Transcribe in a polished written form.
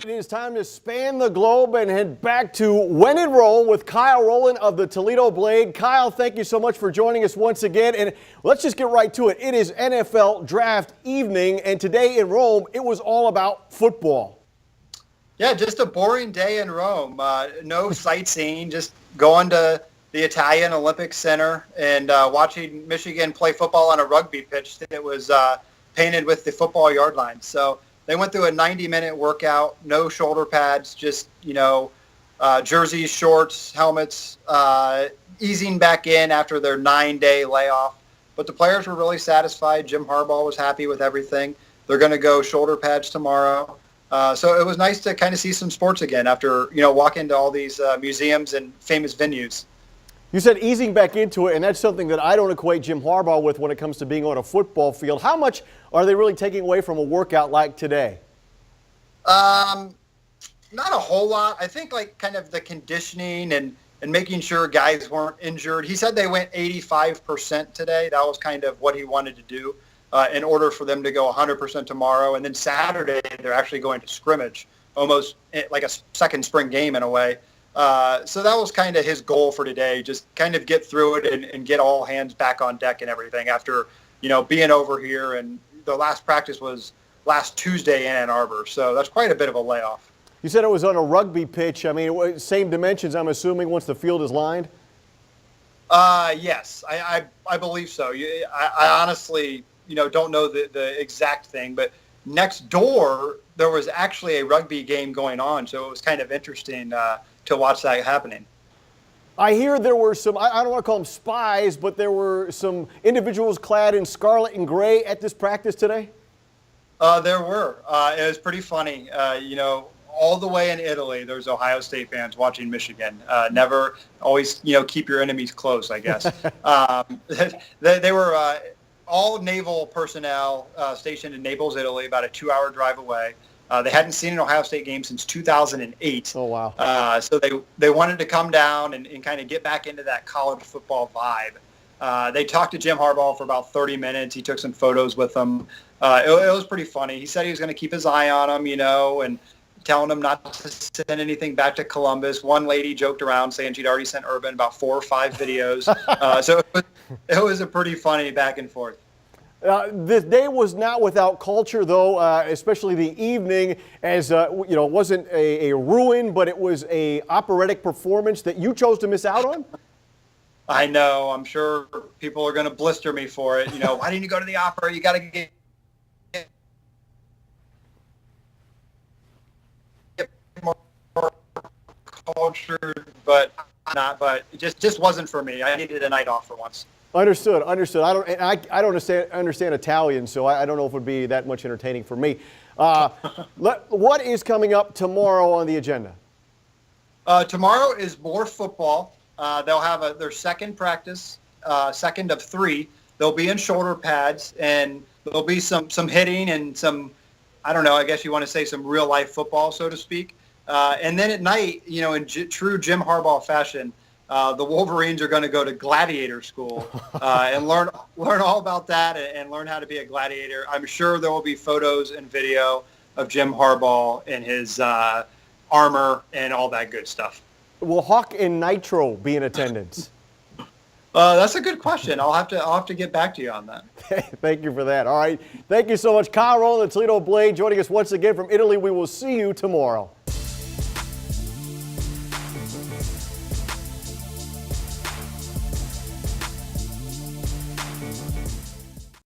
It is time to span the globe and head back to When in Rome with Kyle Rowland of the Toledo Blade. Kyle, thank you so much for joining us once again. And let's just get right to it. It is NFL draft evening, and today in Rome, it was all about football. Yeah, just a boring day in Rome. No sightseeing, just going to the Italian Olympic Center and watching Michigan play football on a rugby pitch that was painted with the football yard line. So they went through a 90-minute workout, no shoulder pads, just, jerseys, shorts, helmets, easing back in after their 9-day layoff. But the players were really satisfied. Jim Harbaugh was happy with everything. They're going to go shoulder pads tomorrow. So it was nice to kind of see some sports again after, walk into all these museums and famous venues. You said easing back into it, and that's something that I don't equate Jim Harbaugh with when it comes to being on a football field. How much are they really taking away from a workout like today? Not a whole lot. I think kind of the conditioning and making sure guys weren't injured. He said they went 85% today. That was kind of what he wanted to do in order for them to go 100% tomorrow. And then Saturday, they're actually going to scrimmage, almost like a second spring game in a way. So that was kind of his goal for today, just kind of get through it and get all hands back on deck and everything after, being over here. And the last practice was last Tuesday in Ann Arbor. So that's quite a bit of a layoff. You said it was on a rugby pitch. I mean, same dimensions, I'm assuming, once the field is lined? Yes, I believe so. I honestly, don't know the exact thing, but next door, there was actually a rugby game going on. So it was kind of interesting to watch that happening. I hear there were some, I don't want to call them spies, but there were some individuals clad in scarlet and gray at this practice today? There were. It was pretty funny. All the way in Italy, there's Ohio State fans watching Michigan. Never always, keep your enemies close, I guess. They were all naval personnel stationed in Naples, Italy, about a 2-hour drive away. They hadn't seen an Ohio State game since 2008. Oh, wow. So they wanted to come down and kind of get back into that college football vibe. They talked to Jim Harbaugh for about 30 minutes. He took some photos with them. It was pretty funny. He said he was going to keep his eye on them, and telling them not to send anything back to Columbus. One lady joked around saying she'd already sent Urban about 4 or 5 videos. So it was a pretty funny back and forth. This day was not without culture, though, especially the evening, as, it wasn't a ruin, but it was a operatic performance that you chose to miss out on? I know. I'm sure people are going to blister me for it. Why didn't you go to the opera? You got to get more cultured, but it just wasn't for me. I needed a night off for once. Understood. I don't understand Italian, so I don't know if it would be that much entertaining for me. What is coming up tomorrow on the agenda? Tomorrow is more football. They'll have their second practice, second of 3. They'll be in shoulder pads, and there'll be some hitting and some, I don't know, I guess you want to say some real life football, so to speak. And then at night, in true Jim Harbaugh fashion, the Wolverines are going to go to gladiator school and learn all about that and learn how to be a gladiator. I'm sure there will be photos and video of Jim Harbaugh in his armor and all that good stuff. Will Hawk and Nitro be in attendance? That's a good question. I'll have to get back to you on that. Thank you for that. All right. Thank you so much, Kyle Rowland, the Toledo Blade, joining us once again from Italy. We will see you tomorrow.